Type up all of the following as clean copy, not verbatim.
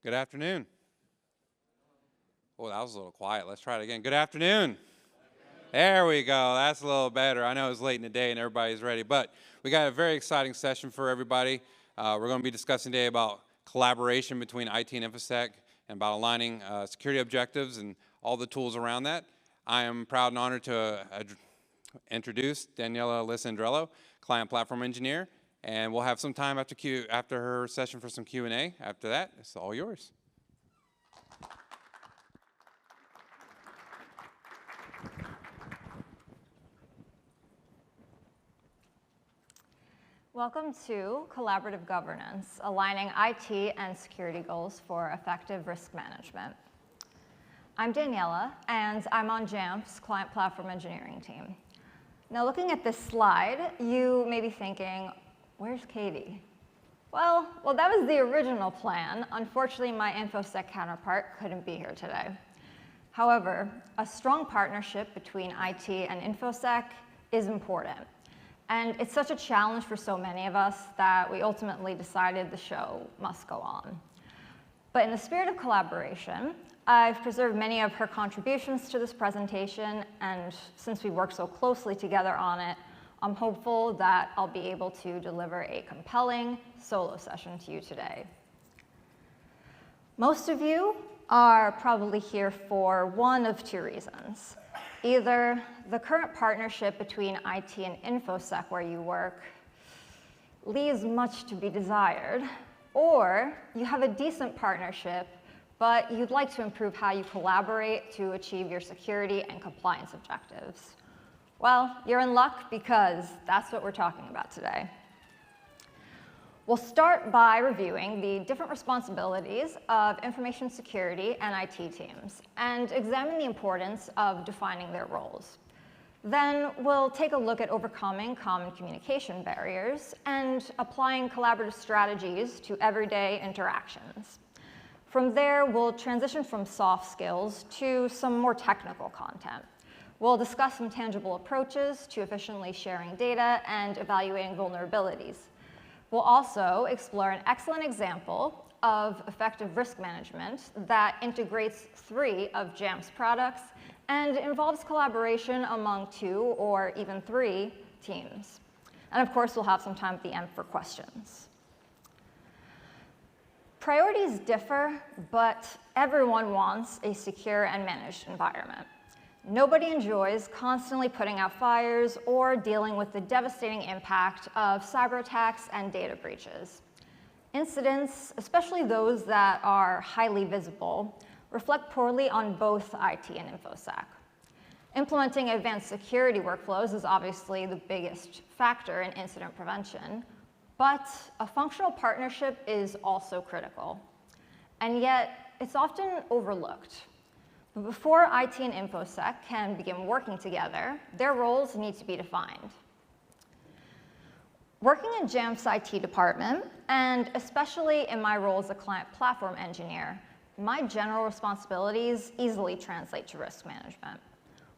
Good afternoon. Oh, that was a little quiet. Let's try it again. Good afternoon. There we go. That's a little better. I know it's late in the day and everybody's ready, but we got a very exciting session for everybody. We're going to be discussing today about collaboration between IT and Infosec and about aligning security objectives and all the tools around that. I am proud and honored to introduce Daniela Lisandrello, Client Platform Engineer, and we'll have some time after her session for some Q&A. After that, it's all yours. Welcome to Collaborative Governance, aligning IT and security goals for effective risk management. I'm Daniela, and I'm on Jamf's Client Platform Engineering team. Now, looking at this slide, you may be thinking, where's Katie? Well, that was the original plan. Unfortunately, my InfoSec counterpart couldn't be here today. However, a strong partnership between IT and InfoSec is important. And it's such a challenge for so many of us that we ultimately decided the show must go on. But in the spirit of collaboration, I've preserved many of her contributions to this presentation, and since we work so closely together on it, I'm hopeful that I'll be able to deliver a compelling solo session to you today. Most of you are probably here for one of two reasons. Either the current partnership between IT and InfoSec where you work leaves much to be desired, or you have a decent partnership, but you'd like to improve how you collaborate to achieve your security and compliance objectives. Well, you're in luck because that's what we're talking about today. We'll start by reviewing the different responsibilities of information security and IT teams and examine the importance of defining their roles. Then we'll take a look at overcoming common communication barriers and applying collaborative strategies to everyday interactions. From there, we'll transition from soft skills to some more technical content. We'll discuss some tangible approaches to efficiently sharing data and evaluating vulnerabilities. We'll also explore an excellent example of effective risk management that integrates 3 of Jamf's products and involves collaboration among 2 or even 3 teams. And of course, we'll have some time at the end for questions. Priorities differ, but everyone wants a secure and managed environment. Nobody enjoys constantly putting out fires or dealing with the devastating impact of cyber attacks and data breaches. Incidents, especially those that are highly visible, reflect poorly on both IT and InfoSec. Implementing advanced security workflows is obviously the biggest factor in incident prevention, but a functional partnership is also critical. And yet, it's often overlooked. But before IT and InfoSec can begin working together, their roles need to be defined. Working in Jamf's IT department, and especially in my role as a client platform engineer, my general responsibilities easily translate to risk management.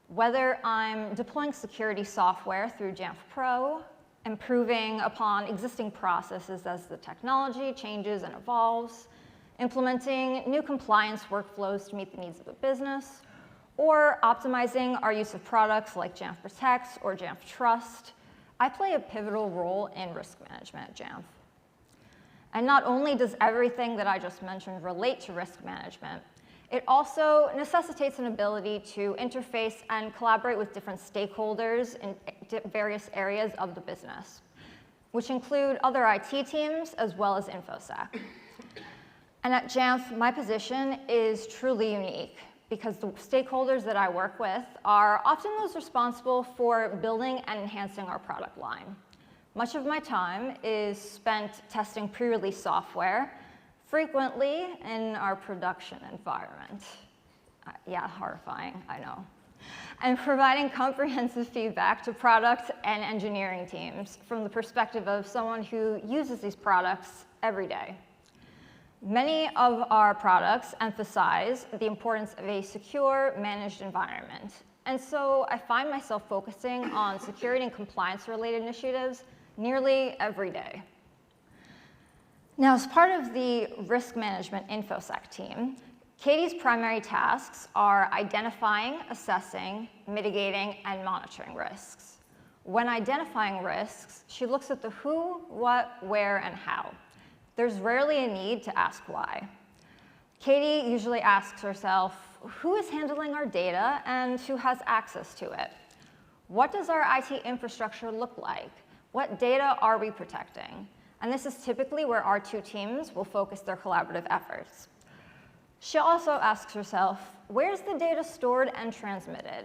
Whether I'm deploying security software through Jamf Pro, improving upon existing processes as the technology changes and evolves, implementing new compliance workflows to meet the needs of the business, or optimizing our use of products like Jamf Protect or Jamf Trust, I play a pivotal role in risk management at Jamf. And not only does everything that I just mentioned relate to risk management, it also necessitates an ability to interface and collaborate with different stakeholders in various areas of the business, which include other IT teams as well as InfoSec. And at Jamf, my position is truly unique because the stakeholders that I work with are often those responsible for building and enhancing our product line. Much of my time is spent testing pre-release software, frequently in our production environment. Yeah, horrifying, I know. And providing comprehensive feedback to product and engineering teams from the perspective of someone who uses these products every day. Many of our products emphasize the importance of a secure, managed environment. And so I find myself focusing on security and compliance-related initiatives nearly every day. Now, as part of the risk management InfoSec team, Katie's primary tasks are identifying, assessing, mitigating, and monitoring risks. When identifying risks, she looks at the who, what, where, and how. There's rarely a need to ask why. Katie usually asks herself, who is handling our data and who has access to it? What does our IT infrastructure look like? What data are we protecting? And this is typically where our two teams will focus their collaborative efforts. She also asks herself, where's the data stored and transmitted?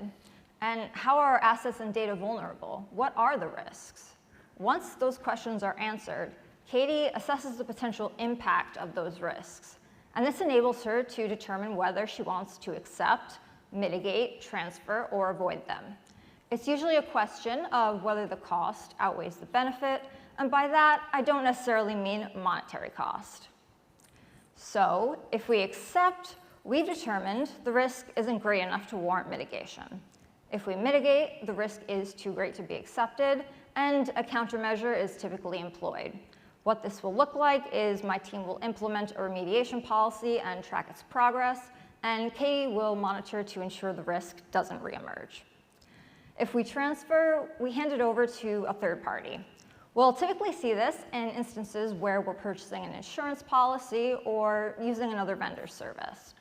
And how are our assets and data vulnerable? What are the risks? Once those questions are answered, Katie assesses the potential impact of those risks. And this enables her to determine whether she wants to accept, mitigate, transfer, or avoid them. It's usually a question of whether the cost outweighs the benefit, and by that, I don't necessarily mean monetary cost. So, if we accept, we've determined the risk isn't great enough to warrant mitigation. If we mitigate, the risk is too great to be accepted, and a countermeasure is typically employed. What this will look like is my team will implement a remediation policy and track its progress, and Katie will monitor to ensure the risk doesn't reemerge. If we transfer, we hand it over to a third party. We'll typically see this in instances where we're purchasing an insurance policy or using another vendor's service.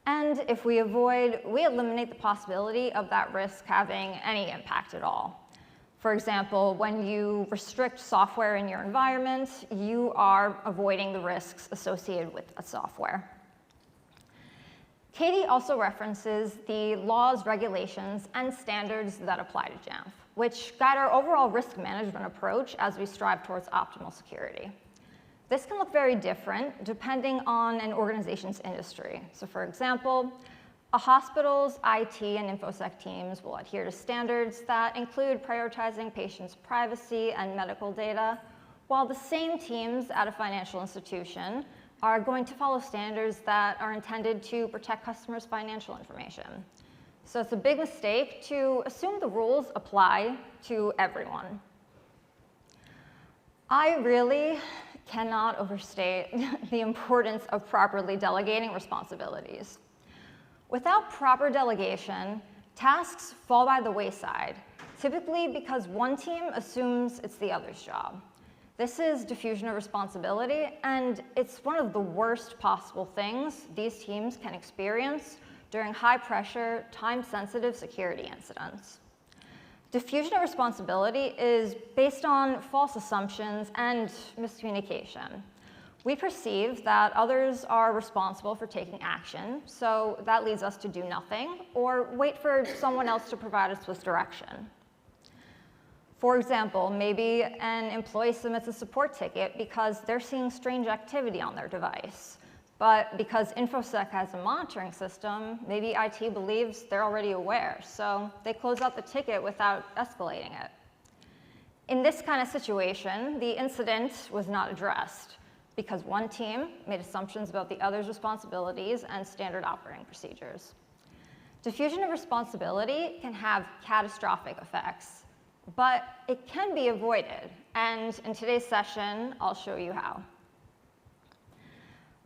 And if we avoid, we eliminate the possibility of that risk having any impact at all. For example, when you restrict software in your environment, you are avoiding the risks associated with that software. Katie also references the laws, regulations, and standards that apply to Jamf, which guide our overall risk management approach as we strive towards optimal security. This can look very different depending on an organization's industry. So for example, a hospital's IT and InfoSec teams will adhere to standards that include prioritizing patients' privacy and medical data, while the same teams at a financial institution are going to follow standards that are intended to protect customers' financial information. So it's a big mistake to assume the rules apply to everyone. I really cannot overstate the importance of properly delegating responsibilities. Without proper delegation, tasks fall by the wayside, typically because one team assumes it's the other's job. This is diffusion of responsibility, and it's one of the worst possible things these teams can experience during high-pressure, time-sensitive security incidents. Diffusion of responsibility is based on false assumptions and miscommunication. We perceive that others are responsible for taking action, so that leads us to do nothing or wait for someone else to provide us with direction. For example, maybe an employee submits a support ticket because they're seeing strange activity on their device. But because InfoSec has a monitoring system, maybe IT believes they're already aware, so they close out the ticket without escalating it. In this kind of situation, the incident was not addressed because one team made assumptions about the other's responsibilities and standard operating procedures. Diffusion of responsibility can have catastrophic effects, but it can be avoided, and in today's session, I'll show you how.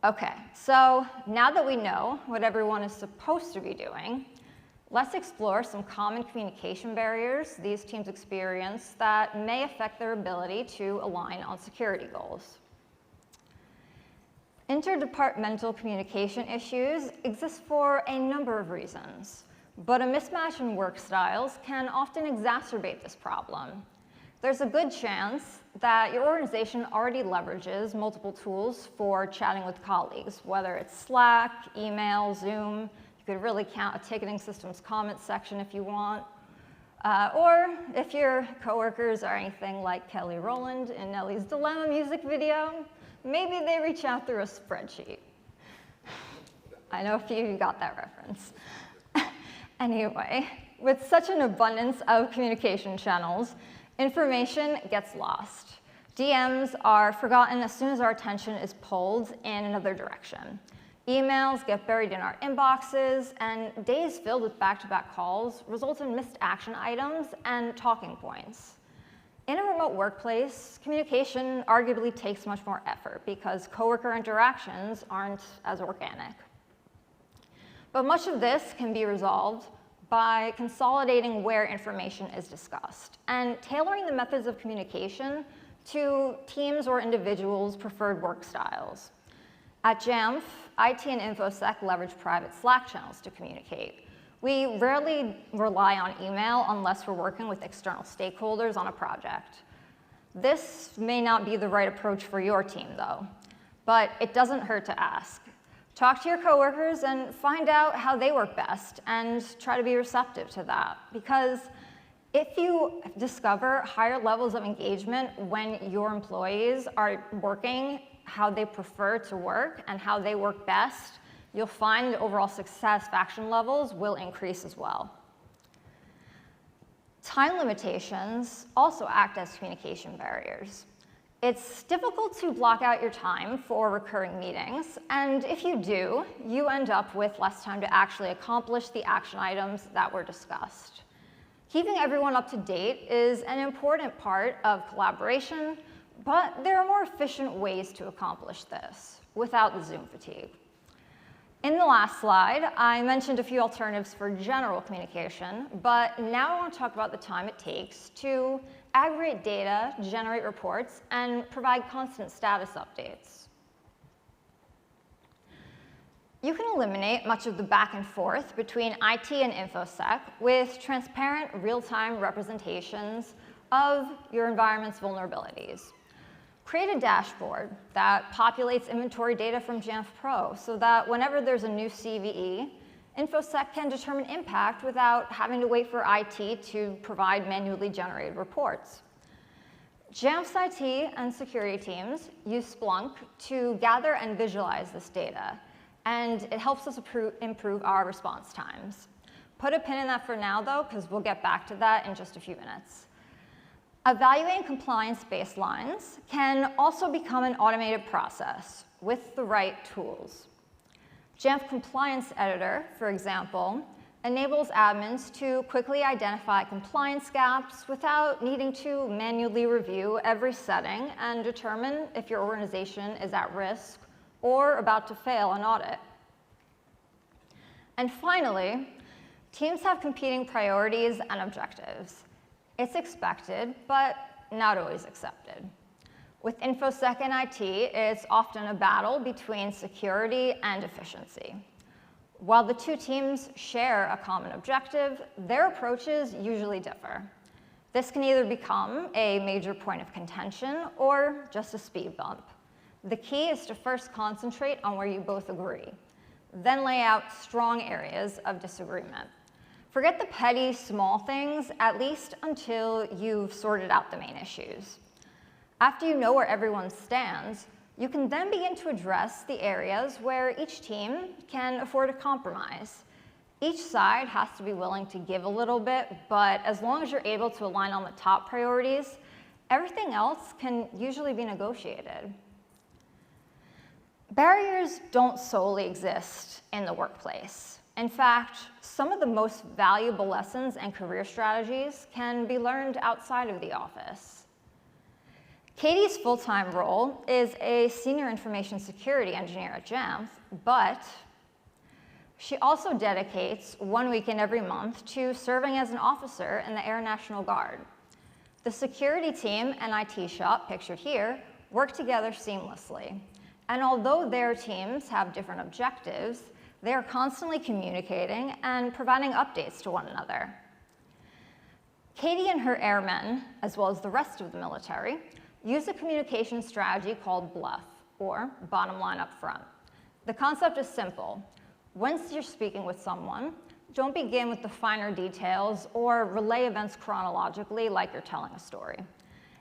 Okay, so now that we know what everyone is supposed to be doing, let's explore some common communication barriers these teams experience that may affect their ability to align on security goals. Interdepartmental communication issues exist for a number of reasons, but a mismatch in work styles can often exacerbate this problem. There's a good chance that your organization already leverages multiple tools for chatting with colleagues, whether it's Slack, email, Zoom. You could really count a ticketing system's comments section if you want. Or if your coworkers are anything like Kelly Rowland in Nelly's Dilemma music video, maybe they reach out through a spreadsheet. I know a few of you got that reference. Anyway, with such an abundance of communication channels, information gets lost. DMs are forgotten as soon as our attention is pulled in another direction. Emails get buried in our inboxes, and days filled with back-to-back calls result in missed action items and talking points. In a remote workplace, communication arguably takes much more effort because coworker interactions aren't as organic. But much of this can be resolved by consolidating where information is discussed and tailoring the methods of communication to teams or individuals' preferred work styles. At Jamf, IT and Infosec leverage private Slack channels to communicate. We rarely rely on email unless we're working with external stakeholders on a project. This may not be the right approach for your team, though, but it doesn't hurt to ask. Talk to your coworkers and find out how they work best and try to be receptive to that. Because if you discover higher levels of engagement when your employees are working how they prefer to work and how they work best, you'll find the overall satisfaction levels will increase as well. Time limitations also act as communication barriers. It's difficult to block out your time for recurring meetings, and if you do, you end up with less time to actually accomplish the action items that were discussed. Keeping everyone up to date is an important part of collaboration, but there are more efficient ways to accomplish this without the Zoom fatigue. In the last slide, I mentioned a few alternatives for general communication, but now I want to talk about the time it takes to aggregate data, generate reports, and provide constant status updates. You can eliminate much of the back and forth between IT and InfoSec with transparent, real-time representations of your environment's vulnerabilities. Create a dashboard that populates inventory data from Jamf Pro so that whenever there's a new CVE, InfoSec can determine impact without having to wait for IT to provide manually generated reports. Jamf's IT and security teams use Splunk to gather and visualize this data, and it helps us improve our response times. Put a pin in that for now, though, because we'll get back to that in just a few minutes. Evaluating compliance baselines can also become an automated process with the right tools. Jamf Compliance Editor, for example, enables admins to quickly identify compliance gaps without needing to manually review every setting and determine if your organization is at risk or about to fail an audit. And finally, teams have competing priorities and objectives. It's expected, but not always accepted. With InfoSec and IT, it's often a battle between security and efficiency. While the two teams share a common objective, their approaches usually differ. This can either become a major point of contention or just a speed bump. The key is to first concentrate on where you both agree, then lay out strong areas of disagreement. Forget the petty, small things, at least until you've sorted out the main issues. After you know where everyone stands, you can then begin to address the areas where each team can afford a compromise. Each side has to be willing to give a little bit, but as long as you're able to align on the top priorities, everything else can usually be negotiated. Barriers don't solely exist in the workplace. In fact, some of the most valuable lessons and career strategies can be learned outside of the office. Katie's full-time role is a senior information security engineer at Jamf, but she also dedicates 1 weekend every month to serving as an officer in the Air National Guard. The security team and IT shop, pictured here, work together seamlessly. And although their teams have different objectives, they are constantly communicating and providing updates to one another. Katie and her airmen, as well as the rest of the military, use a communication strategy called BLUF, or bottom line up front. The concept is simple. Once you're speaking with someone, don't begin with the finer details or relay events chronologically like you're telling a story.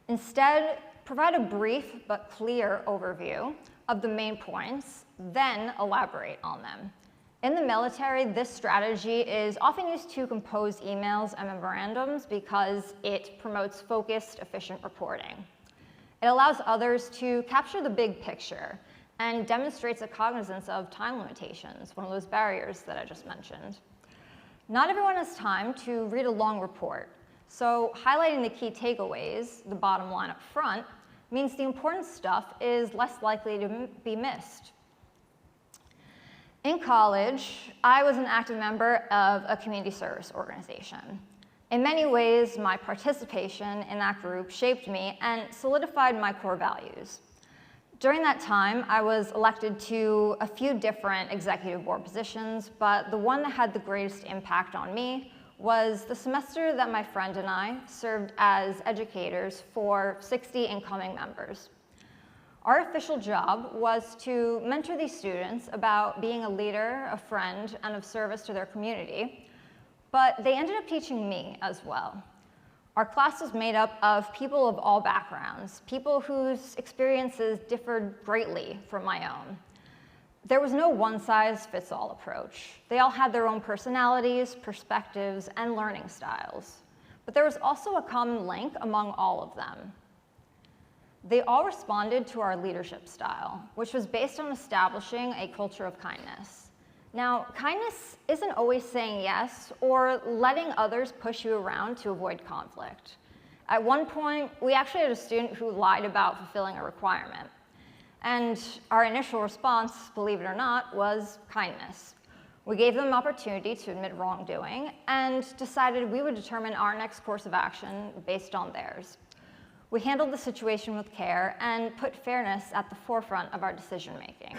Instead, provide a brief but clear overview of the main points, then elaborate on them. In the military, this strategy is often used to compose emails and memorandums because it promotes focused, efficient reporting. It allows others to capture the big picture and demonstrates a cognizance of time limitations, one of those barriers that I just mentioned. Not everyone has time to read a long report, So highlighting the key takeaways, the bottom line up front, means the important stuff is less likely to be missed. In college, I was an active member of a community service organization. In many ways, my participation in that group shaped me and solidified my core values. During that time, I was elected to a few different executive board positions, but the one that had the greatest impact on me was the semester that my friend and I served as educators for 60 incoming members. Our official job was to mentor these students about being a leader, a friend, and of service to their community, but they ended up teaching me as well. Our class was made up of people of all backgrounds, people whose experiences differed greatly from my own. There was no one-size-fits-all approach. They all had their own personalities, perspectives, and learning styles. But there was also a common link among all of them. They all responded to our leadership style, which was based on establishing a culture of kindness. Now, kindness isn't always saying yes or letting others push you around to avoid conflict. At one point, we actually had a student who lied about fulfilling a requirement. And our initial response, believe it or not, was kindness. We gave them an opportunity to admit wrongdoing and decided we would determine our next course of action based on theirs. We handled the situation with care and put fairness at the forefront of our decision-making.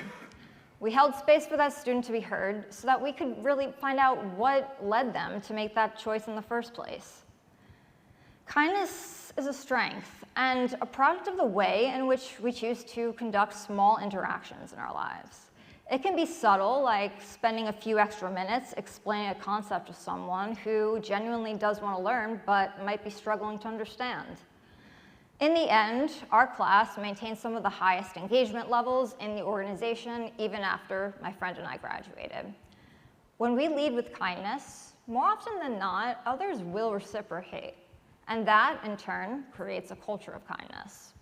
We held space for that student to be heard so that we could really find out what led them to make that choice in the first place. Kindness is a strength and a product of the way in which we choose to conduct small interactions in our lives. It can be subtle, like spending a few extra minutes explaining a concept to someone who genuinely does want to learn but might be struggling to understand. In the end, our class maintained some of the highest engagement levels in the organization even after my friend and I graduated. When we lead with kindness, more often than not, others will reciprocate. And that, in turn, creates a culture of kindness.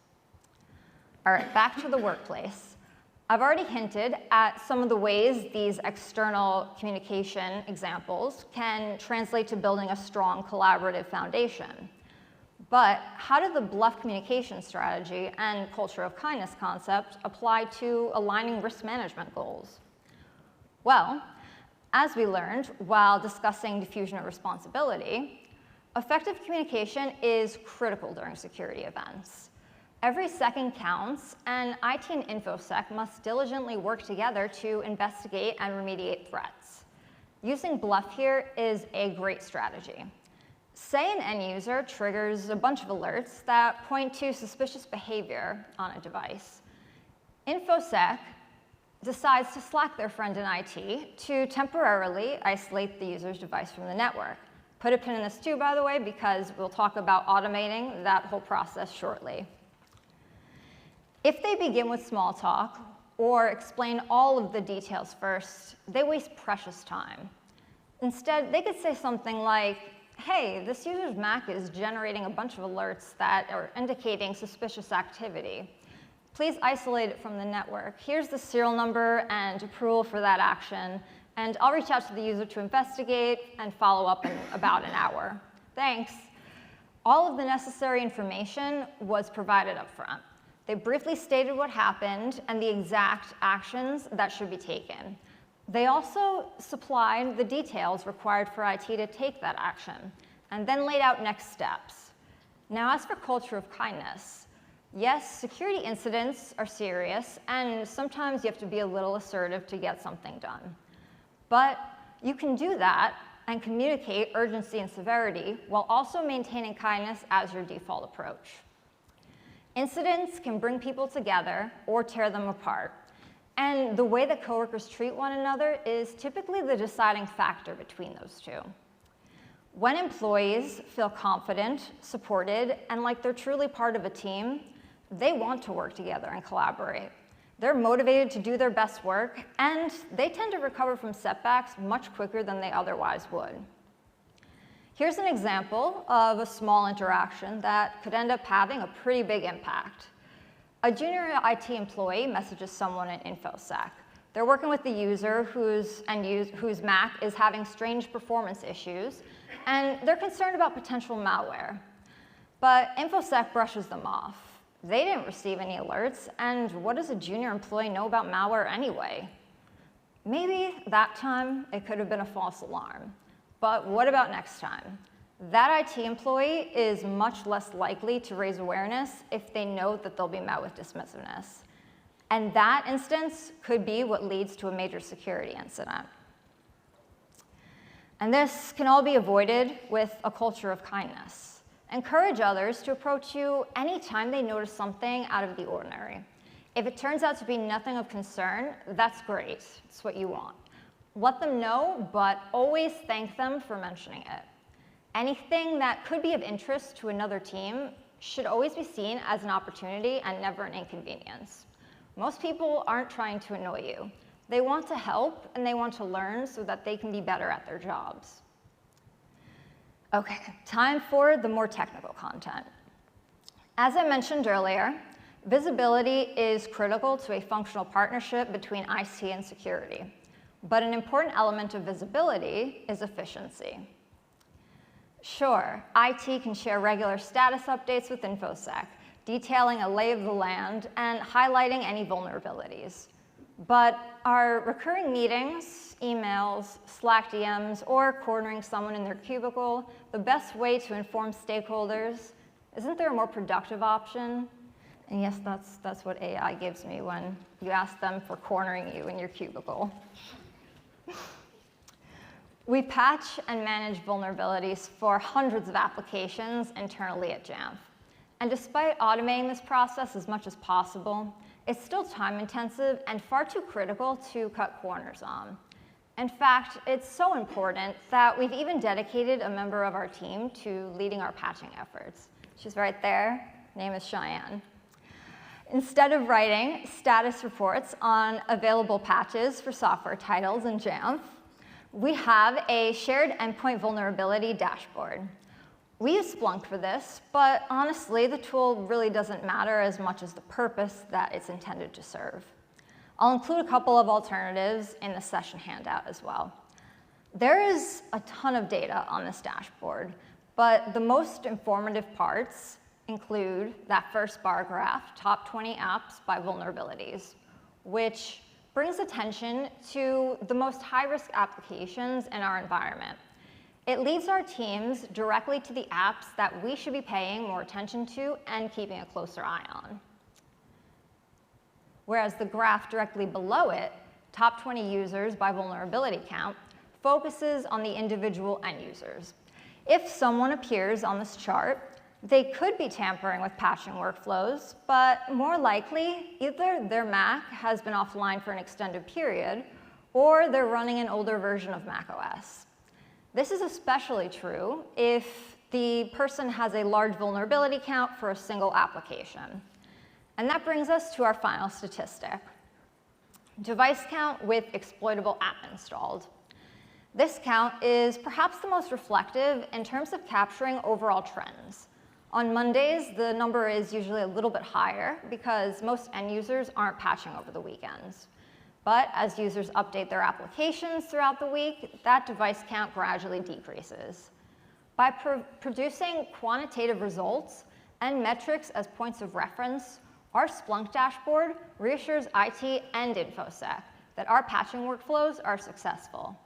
All right, back to the workplace. I've already hinted at some of the ways these external communication examples can translate to building a strong collaborative foundation. But how do the bluff communication strategy and culture of kindness concept apply to aligning risk management goals? Well, as we learned while discussing diffusion of responsibility, effective communication is critical during security events. Every second counts, and IT and Infosec must diligently work together to investigate and remediate threats. Using bluff here is a great strategy. Say an end user triggers a bunch of alerts that point to suspicious behavior on a device. Infosec decides to Slack their friend in IT to temporarily isolate the user's device from the network. Put a pin in this too, by the way, because we'll talk about automating that whole process shortly. If they begin with small talk or explain all of the details first, they waste precious time. Instead, they could say something like, hey, this user's Mac is generating a bunch of alerts that are indicating suspicious activity. Please isolate it from the network. Here's the serial number and approval for that action, and I'll reach out to the user to investigate and follow up in about an hour. Thanks. All of the necessary information was provided up front. They briefly stated what happened and the exact actions that should be taken. They also supplied the details required for IT to take that action, and then laid out next steps. Now, as for culture of kindness, yes, security incidents are serious, and sometimes you have to be a little assertive to get something done. But you can do that and communicate urgency and severity while also maintaining kindness as your default approach. Incidents can bring people together or tear them apart. And the way that coworkers treat one another is typically the deciding factor between those two. When employees feel confident, supported, and like they're truly part of a team, they want to work together and collaborate. They're motivated to do their best work, and they tend to recover from setbacks much quicker than they otherwise would. Here's an example of a small interaction that could end up having a pretty big impact. A junior IT employee messages someone in InfoSec. They're working with the user whose Mac is having strange performance issues, and they're concerned about potential malware. But InfoSec brushes them off. They didn't receive any alerts, and what does a junior employee know about malware anyway? Maybe that time it could have been a false alarm. But what about next time? That IT employee is much less likely to raise awareness if they know that they'll be met with dismissiveness. And that instance could be what leads to a major security incident. And this can all be avoided with a culture of kindness. Encourage others to approach you anytime they notice something out of the ordinary. If it turns out to be nothing of concern, that's great. It's what you want. Let them know, but always thank them for mentioning it. Anything that could be of interest to another team should always be seen as an opportunity and never an inconvenience. Most people aren't trying to annoy you. They want to help and they want to learn so that they can be better at their jobs. Okay, time for the more technical content. As I mentioned earlier, visibility is critical to a functional partnership between IT and security. But an important element of visibility is efficiency. Sure, IT can share regular status updates with InfoSec, detailing a lay of the land and highlighting any vulnerabilities. But are recurring meetings, emails, Slack DMs, or cornering someone in their cubicle the best way to inform stakeholders? Isn't there a more productive option? And yes, that's what AI gives me when you ask them for cornering you in your cubicle. We patch and manage vulnerabilities for hundreds of applications internally at Jamf. And despite automating this process as much as possible, it's still time-intensive and far too critical to cut corners on. In fact, it's so important that we've even dedicated a member of our team to leading our patching efforts. She's right there. Her name is Cheyenne. Instead of writing status reports on available patches for software titles in Jamf, we have a shared endpoint vulnerability dashboard. We use Splunk for this, but honestly, the tool really doesn't matter as much as the purpose that it's intended to serve. I'll include a couple of alternatives in the session handout as well. There is a ton of data on this dashboard, but the most informative parts include that first bar graph, top 20 apps by vulnerabilities, which brings attention to the most high-risk applications in our environment. It leads our teams directly to the apps that we should be paying more attention to and keeping a closer eye on. Whereas the graph directly below it, top 20 users by vulnerability count, focuses on the individual end users. If someone appears on this chart, they could be tampering with patching workflows, but more likely, either their Mac has been offline for an extended period, or they're running an older version of macOS. This is especially true if the person has a large vulnerability count for a single application. And that brings us to our final statistic, device count with exploitable app installed. This count is perhaps the most reflective in terms of capturing overall trends. On Mondays, the number is usually a little bit higher because most end users aren't patching over the weekends. But as users update their applications throughout the week, that device count gradually decreases. By producing quantitative results and metrics as points of reference, our Splunk dashboard reassures IT and InfoSec that our patching workflows are successful.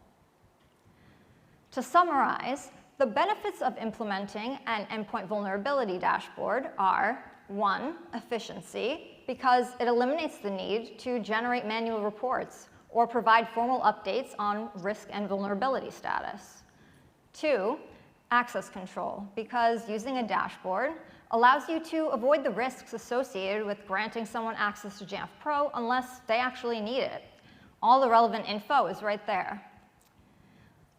To summarize, the benefits of implementing an endpoint vulnerability dashboard are, 1, efficiency, because it eliminates the need to generate manual reports or provide formal updates on risk and vulnerability status. 2, access control, because using a dashboard allows you to avoid the risks associated with granting someone access to Jamf Pro unless they actually need it. All the relevant info is right there.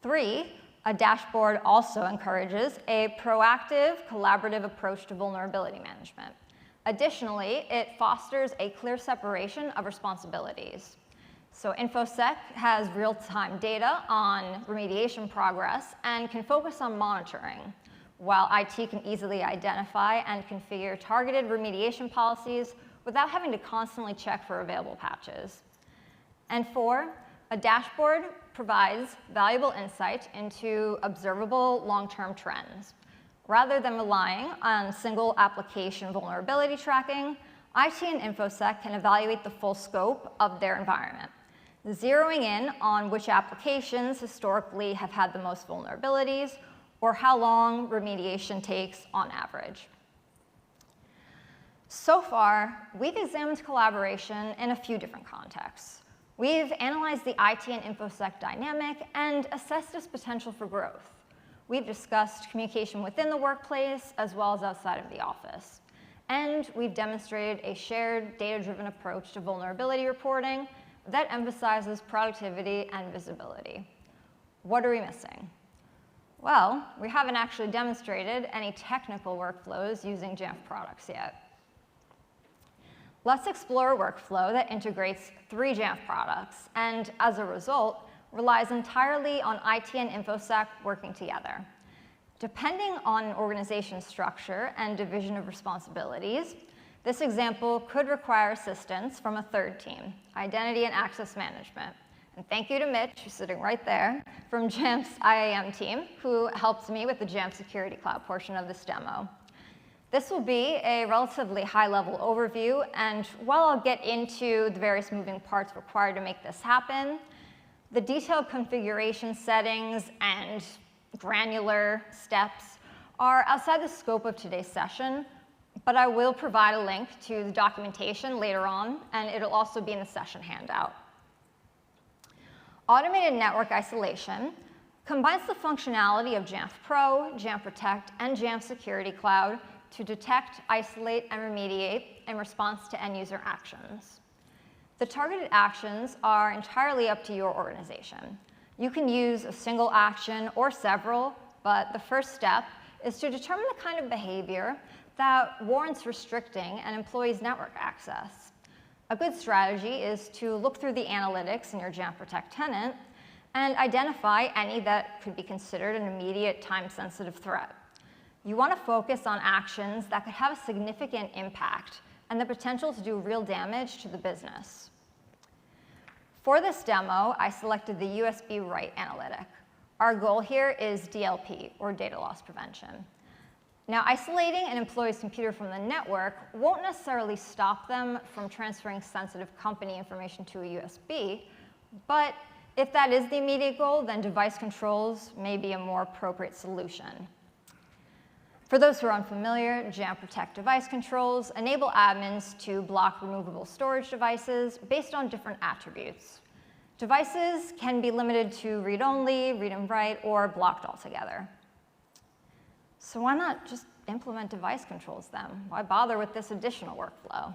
3, a dashboard also encourages a proactive, collaborative approach to vulnerability management. Additionally, it fosters a clear separation of responsibilities. So InfoSec has real-time data on remediation progress and can focus on monitoring, while IT can easily identify and configure targeted remediation policies without having to constantly check for available patches. And 4, a dashboard provides valuable insight into observable long-term trends. Rather than relying on single application vulnerability tracking, IT and Infosec can evaluate the full scope of their environment, zeroing in on which applications historically have had the most vulnerabilities or how long remediation takes on average. So far, we've examined collaboration in a few different contexts. We've analyzed the IT and Infosec dynamic and assessed its potential for growth. We've discussed communication within the workplace as well as outside of the office. And we've demonstrated a shared data-driven approach to vulnerability reporting that emphasizes productivity and visibility. What are we missing? Well, we haven't actually demonstrated any technical workflows using Jamf products yet. Let's explore a workflow that integrates 3 Jamf products and, as a result, relies entirely on IT and Infosec working together. Depending on an organization's structure and division of responsibilities, this example could require assistance from a third team, Identity and Access Management. And thank you to Mitch, who's sitting right there, from Jamf's IAM team, who helped me with the Jamf Security Cloud portion of this demo. This will be a relatively high-level overview, and while I'll get into the various moving parts required to make this happen, the detailed configuration settings and granular steps are outside the scope of today's session, but I will provide a link to the documentation later on, and it'll also be in the session handout. Automated network isolation combines the functionality of Jamf Pro, Jamf Protect, and Jamf Security Cloud to detect, isolate, and remediate in response to end-user actions. The targeted actions are entirely up to your organization. You can use a single action or several, but the first step is to determine the kind of behavior that warrants restricting an employee's network access. A good strategy is to look through the analytics in your Jamf Protect tenant and identify any that could be considered an immediate time-sensitive threat. You want to focus on actions that could have a significant impact and the potential to do real damage to the business. For this demo, I selected the USB write analytic. Our goal here is DLP, or data loss prevention. Now, isolating an employee's computer from the network won't necessarily stop them from transferring sensitive company information to a USB, but if that is the immediate goal, then device controls may be a more appropriate solution. For those who are unfamiliar, Jamf Protect device controls enable admins to block removable storage devices based on different attributes. Devices can be limited to read-only, read and write, or blocked altogether. So why not just implement device controls then? Why bother with this additional workflow?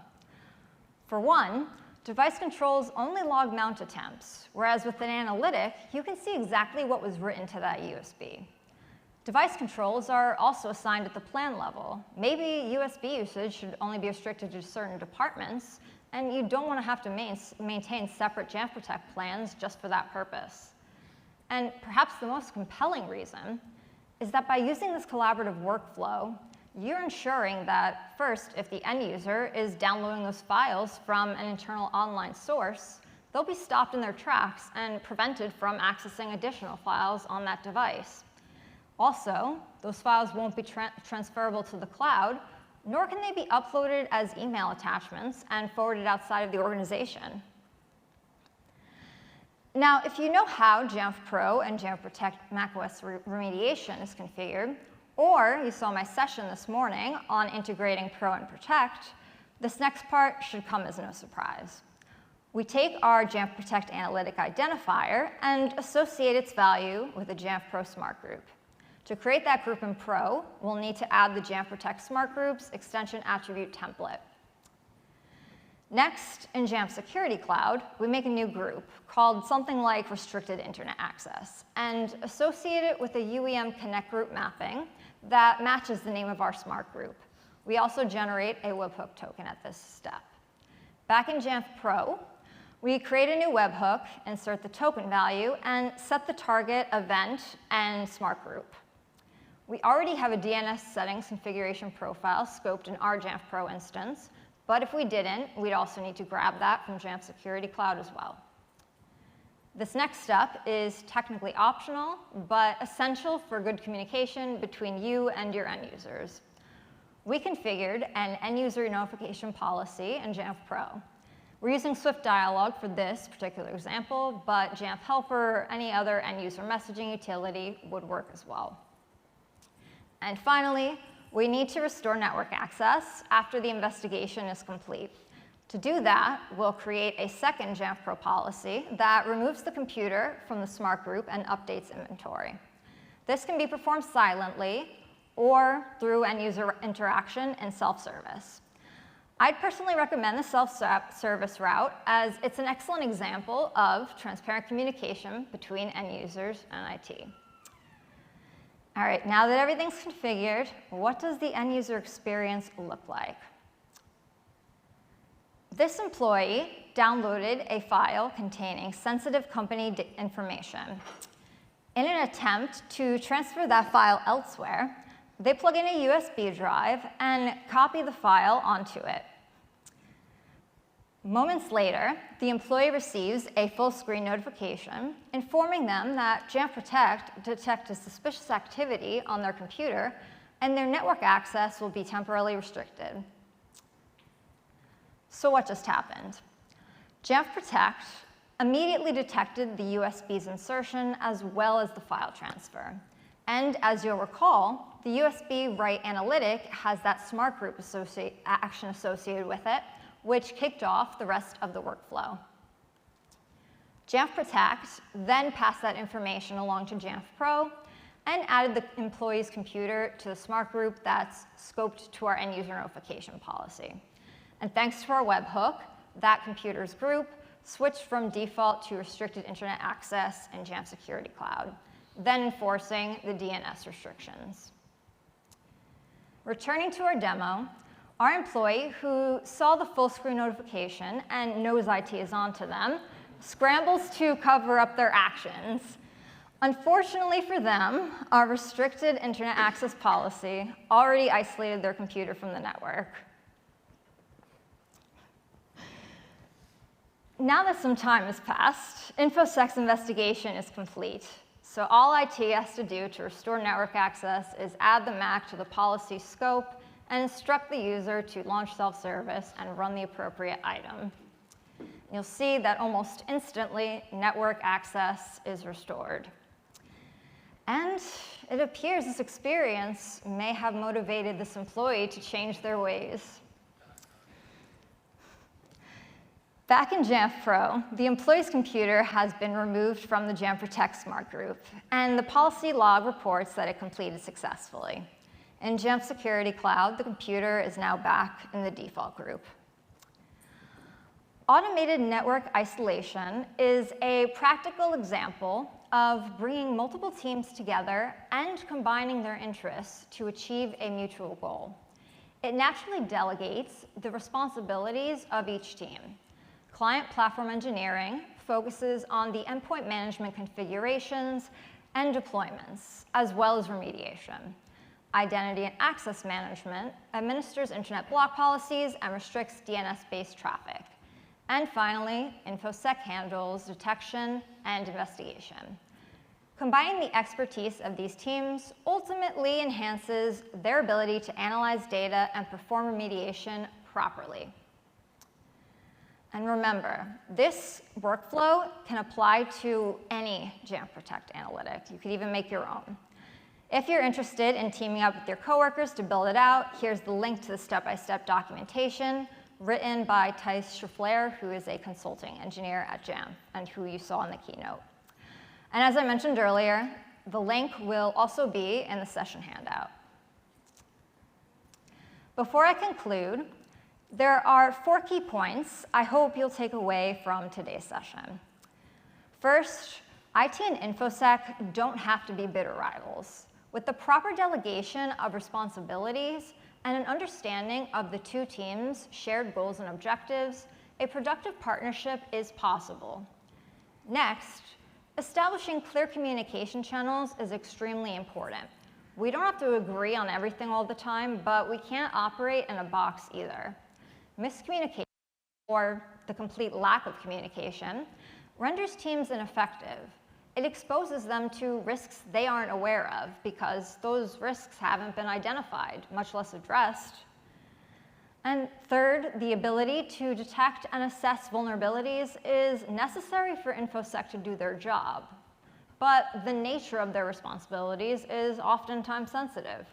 For one, device controls only log mount attempts, whereas with an analytic, you can see exactly what was written to that USB. Device controls are also assigned at the plan level. Maybe USB usage should only be restricted to certain departments, and you don't want to have to maintain separate Jamf Protect plans just for that purpose. And perhaps the most compelling reason is that by using this collaborative workflow, you're ensuring that, first, if the end user is downloading those files from an internal online source, they'll be stopped in their tracks and prevented from accessing additional files on that device. Also, those files won't be transferable to the cloud, nor can they be uploaded as email attachments and forwarded outside of the organization. Now, if you know how Jamf Pro and Jamf Protect macOS remediation is configured, or you saw my session this morning on integrating Pro and Protect, this next part should come as no surprise. We take our Jamf Protect analytic identifier and associate its value with a Jamf Pro Smart Group. To create that group in Pro, we'll need to add the Jamf Protect Smart Groups extension attribute template. Next, in Jamf Security Cloud, we make a new group called something like Restricted Internet Access and associate it with a UEM Connect group mapping that matches the name of our smart group. We also generate a webhook token at this step. Back in Jamf Pro, we create a new webhook, insert the token value, and set the target, event, and smart group. We already have a DNS settings configuration profile scoped in our Jamf Pro instance, but if we didn't, we'd also need to grab that from Jamf Security Cloud as well. This next step is technically optional, but essential for good communication between you and your end users. We configured an end user notification policy in Jamf Pro. We're using Swift Dialog for this particular example, but Jamf Helper or any other end user messaging utility would work as well. And finally, we need to restore network access after the investigation is complete. To do that, we'll create a second Jamf Pro policy that removes the computer from the smart group and updates inventory. This can be performed silently or through end user interaction and self-service. I'd personally recommend the self-service route as it's an excellent example of transparent communication between end users and IT. All right, now that everything's configured, what does the end user experience look like? This employee downloaded a file containing sensitive company information. In an attempt to transfer that file elsewhere, they plug in a USB drive and copy the file onto it. Moments later, the employee receives a full screen notification informing them that Jamf Protect detected suspicious activity on their computer and their network access will be temporarily restricted. So what just happened? Jamf Protect immediately detected the USB's insertion as well as the file transfer. And as you'll recall, the USB write analytic has that smart group action associated with it, which kicked off the rest of the workflow. Jamf Protect then passed that information along to Jamf Pro and added the employee's computer to the smart group that's scoped to our end user notification policy. And thanks to our webhook, that computer's group switched from default to restricted internet access in Jamf Security Cloud, then enforcing the DNS restrictions. Returning to our demo, our employee who saw the full screen notification and knows IT is onto them scrambles to cover up their actions. Unfortunately for them, our restricted internet access policy already isolated their computer from the network. Now that some time has passed, InfoSec's investigation is complete. So all IT has to do to restore network access is add the MAC to the policy scope and instruct the user to launch self-service and run the appropriate item. You'll see that almost instantly, network access is restored. And it appears this experience may have motivated this employee to change their ways. Back in Jamf Pro, the employee's computer has been removed from the Jamf Protect Smart Group, and the policy log reports that it completed successfully. In Jamf Security Cloud, the computer is now back in the default group. Automated network isolation is a practical example of bringing multiple teams together and combining their interests to achieve a mutual goal. It naturally delegates the responsibilities of each team. Client platform engineering focuses on the endpoint management configurations and deployments, as well as remediation. Identity and access management administers internet block policies and restricts DNS-based traffic. And finally, InfoSec handles detection and investigation. Combining the expertise of these teams ultimately enhances their ability to analyze data and perform remediation properly. And remember, this workflow can apply to any Jamf Protect analytic. You could even make your own. If you're interested in teaming up with your coworkers to build it out, here's the link to the step-by-step documentation written by Thijs Scheffler, who is a consulting engineer at Jamf and who you saw in the keynote. And as I mentioned earlier, the link will also be in the session handout. Before I conclude, there are 4 key points I hope you'll take away from today's session. First, IT and InfoSec don't have to be bitter rivals. With the proper delegation of responsibilities and an understanding of the 2 teams' shared goals and objectives, a productive partnership is possible. Next, establishing clear communication channels is extremely important. We don't have to agree on everything all the time, but we can't operate in a box either. Miscommunication, or the complete lack of communication, renders teams ineffective. It exposes them to risks they aren't aware of because those risks haven't been identified, much less addressed. And third, the ability to detect and assess vulnerabilities is necessary for InfoSec to do their job. But the nature of their responsibilities is oftentimes sensitive.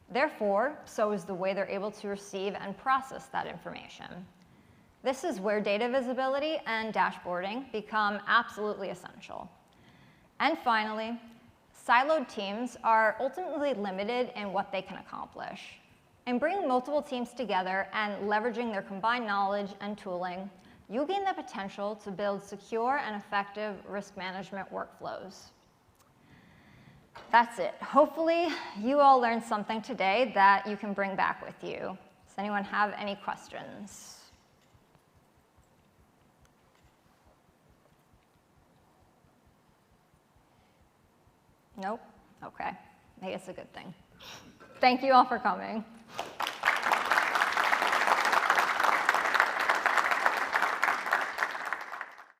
Therefore, so is the way they're able to receive and process that information. This is where data visibility and dashboarding become absolutely essential. And finally, siloed teams are ultimately limited in what they can accomplish. In bringing multiple teams together and leveraging their combined knowledge and tooling, you gain the potential to build secure and effective risk management workflows. That's it. Hopefully, you all learned something today that you can bring back with you. Does anyone have any questions? Nope? Okay. Maybe it's a good thing. Thank you all for coming.